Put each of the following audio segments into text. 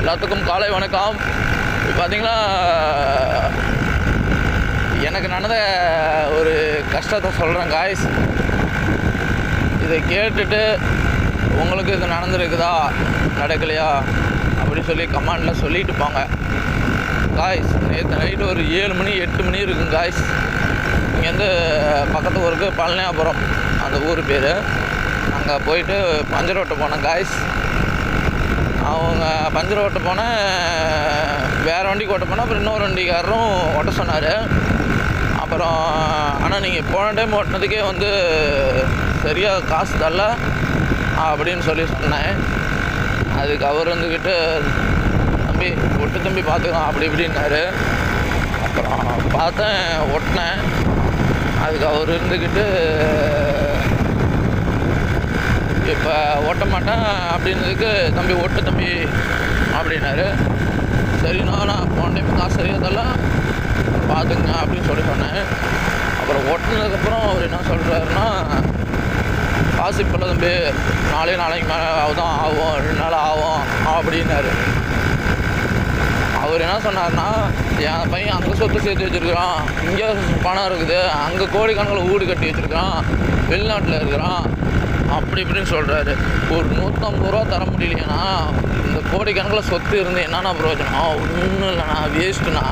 எல்லாத்துக்கும் காலை வணக்கம். இப்போ பார்த்தீங்கன்னா எனக்கு நடந்த ஒரு கஷ்டத்தை சொல்கிறேன் காய்ஸ். இதை கேட்டுட்டு உங்களுக்கு இது நடந்துருக்குதா நடக்கலையா அப்படி சொல்லி கமெண்டில் சொல்லிட்டு போங்க காய்ஸ். நேற்று நைட்டு ஒரு 7 மணி 8 மணி இருக்குங்க காய்ஸ். இங்கேருந்து பக்கத்து ஊருக்கு பழனியாபுரம் அந்த ஊர் பேர். அங்கே போயிட்டு பஞ்சர் ஓட்ட போனேன் காய்ஸ். அவங்க பஞ்சர் ஓட்ட போனேன், வேறு வண்டிக்கு ஓட்ட போனேன். அப்புறம் இன்னொரு வண்டிக்காரரும் ஓட்ட சொன்னார். அப்புறம் ஆனால் நீங்கள் போன டைம் ஓட்டினதுக்கே வந்து சரியாக காசு தரல அப்படின்னு சொல்லி சொன்னேன். அதுக்கு அவர் வந்துக்கிட்டு தம்பி ஒட்டு தம்பி பார்த்துக்கலாம் அப்படி இப்படின்னாரு. அப்புறம் பார்த்தேன் ஓட்டினேன். அதுக்கு அவர் இருந்துக்கிட்டு இப்போ ஓட்ட மாட்டேன் அப்படின்னதுக்கு தம்பி ஓட்டு தம்பி அப்படின்னாரு. சரிண்ணா நான் போன டைம் காசு சரியாக தரலாம் பார்த்துங்க அப்படின்னு சொல்லி சொன்னேன். அப்புறம் ஓட்டினதுக்கப்புறம் அவர் என்ன சொல்கிறாருன்னா, காசு இப்போ தம்பி நாளைக்கு மேலே தான் ஆகும், 2 நாள் ஆகும் அப்படின்னாரு. அவர் என்ன சொன்னார்னா, என் பையன் அங்கே சொத்து சேர்த்து வச்சுருக்கிறான், இங்கே பணம் இருக்குது, அங்கே கோடிக்கணக்கில் வீடு கட்டி வச்சுருக்கிறான், வெளிநாட்டில் இருக்கிறான் அப்படி இப்படின்னு சொல்கிறாரு. ஒரு 150 ரூபா தர முடியலையாண்ணா, இந்த கோடிக்கணக்கில் சொத்து இருந்து என்னென்ன பிரயோஜனம், ஒன்றும் இல்லைண்ணா வேஸ்ட்டுண்ணா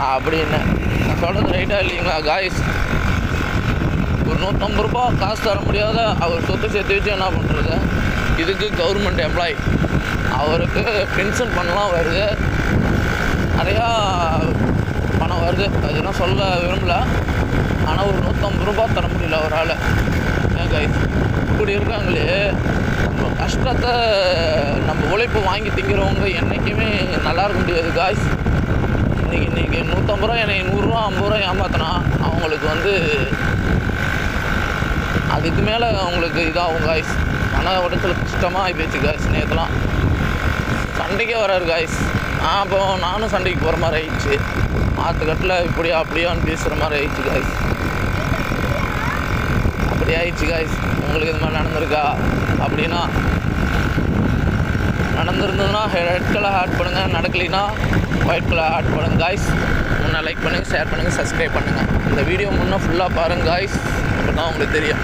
அப்படின்னு. நான் சொல்கிறது ரைட்டாக இல்லைங்களா காய்ஸ்? ஒரு 150 ரூபா காசு தர முடியாத அவர் சொத்து சேர்த்து வச்சு என்ன பண்ணுறது? இதுக்கு கவர்மெண்ட் எம்ப்ளாயி, அவருக்கு பென்ஷன் பண்ணலாம் வருது, நிறையா பணம் வருது, அதெல்லாம் சொல்ல விரும்பல. ஆனால் ஒரு 150 ரூபா தர முடியல அவரால். ஏன் காய்ஸ் இப்படி இருக்காங்களே, நம்ம கஷ்டத்தை நம்ம உழைப்பு வாங்கி திங்கிறவங்க என்றைக்குமே நல்லா இருக்க முடியாது காய்ஸ். இன்றைக்கி 150 ரூபா என்னை 100 ரூபா 50 ரூபா ஏமாத்தினா அவங்களுக்கு வந்து அதுக்கு மேலே அவங்களுக்கு இதாகும் காய்ஸ். ஆனால் உடச்சல் கஷ்டமாக ஆகிப்போச்சு காய்ஸ். நேற்றுலாம் சண்டைக்கே வராரு காய்ஸ். அப்போ நானும் சண்டைக்கு போகிற மாதிரி ஆயிடுச்சு. ஆற்றுக்கட்டில் இப்படியா அப்படியான்னு பேசுகிற மாதிரி ஆயிடுச்சு காய்ஸ். அப்படி ஆயிடுச்சு காய்ஸ். உங்களுக்கு இது மாதிரி நடந்திருக்கா அப்படின்னா, நடந்திருந்ததுன்னா ரெட் கலர் ஆட் பண்ணுங்கள், நடக்கலைன்னா ஒயிட் கலர் ஆட் பண்ணுங்கள் காய்ஸ். முன்னே லைக் பண்ணுங்கள், ஷேர் பண்ணுங்கள், சப்ஸ்கிரைப் பண்ணுங்கள். இந்த வீடியோ முன்னே ஃபுல்லாக பாருங்கள் காய்ஸ், அப்போ தான் உங்களுக்கு தெரியும்.